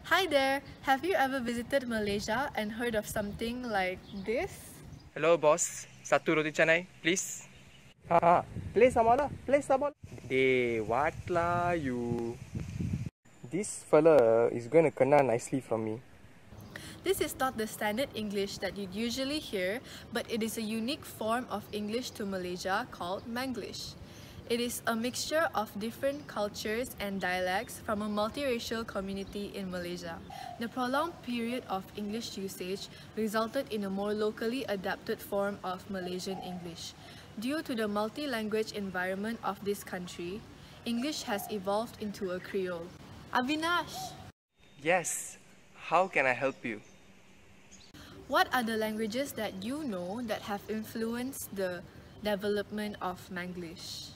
Hi there! Have you ever visited Malaysia and heard of something like this? Hello boss, satu roti canai please. Play some more lah, play some more. What lah you? This fella is gonna kena nicely from me. This is not the standard English that you'd usually hear, but it is a unique form of English to Malaysia called Manglish. It is a mixture of different cultures and dialects from a multiracial community in Malaysia. The prolonged period of English usage resulted in a more locally adapted form of Malaysian English. Due to the multi-language environment of this country, English has evolved into a Creole. Avinash! Yes, how can I help you? What are the languages that you know that have influenced the development of Manglish?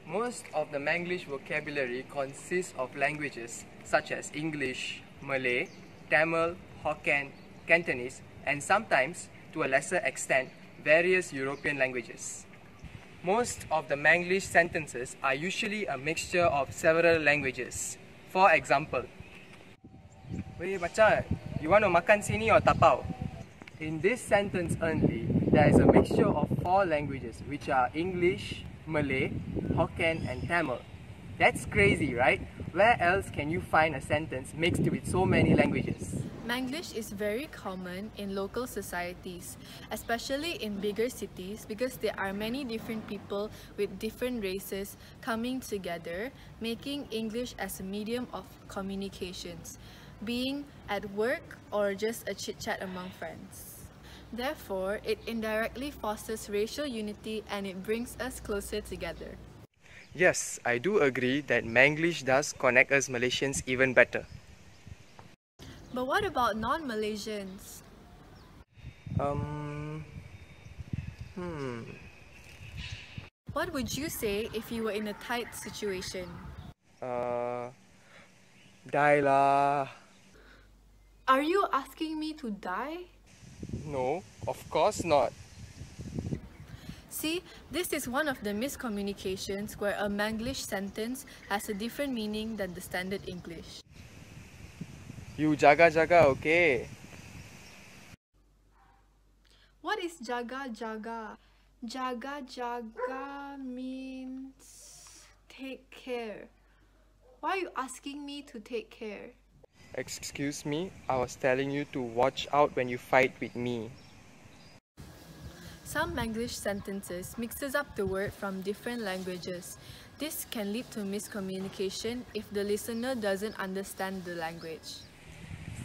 Most of the Manglish vocabulary consists of languages such as English, Malay, Tamil, Hokkien, Cantonese, and sometimes, to a lesser extent, various European languages. Most of the Manglish sentences are usually a mixture of several languages. For example, "Weh macam, you want to makan sini or tapau?" In this sentence only, there is a mixture of 4 languages which are English, Malay, Hokkien and Tamil. That's crazy, right? Where else can you find a sentence mixed with so many languages? Manglish is very common in local societies, especially in bigger cities, because there are many different people with different races coming together, making English as a medium of communications, being at work or just a chit-chat among friends. Therefore, it indirectly fosters racial unity and it brings us closer together. Yes, I do agree that Manglish does connect us Malaysians even better. But what about non-Malaysians? What would you say if you were in a tight situation? Die lah. Are you asking me to die? No, of course not. See, this is one of the miscommunications where a Manglish sentence has a different meaning than the standard English. You jaga-jaga, okay? What is jaga-jaga? Jaga-jaga means take care. Why are you asking me to take care? Excuse me, I was telling you to watch out when you fight with me. Some Manglish sentences mixes up the word from different languages. This can lead to miscommunication if the listener doesn't understand the language.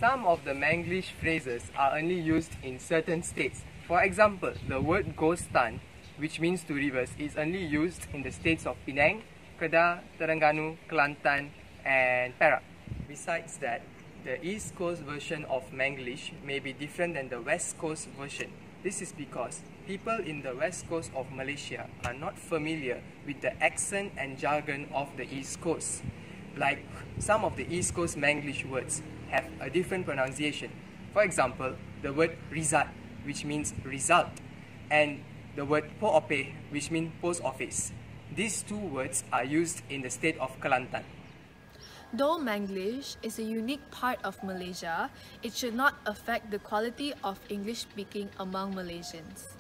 Some of the Manglish phrases are only used in certain states. For example, the word Ghostan, which means to reverse, is only used in the states of Penang, Kedah, Terengganu, Kelantan, and Perak. Besides that, the East Coast version of Manglish may be different than the West Coast version. This is because people in the West Coast of Malaysia are not familiar with the accent and jargon of the East Coast. Like some of the East Coast Manglish words have a different pronunciation. For example, the word Rizat, which means result, and the word Po-Opeh, which means post office. These two words are used in the state of Kelantan. Though Manglish is a unique part of Malaysia, it should not affect the quality of English speaking among Malaysians.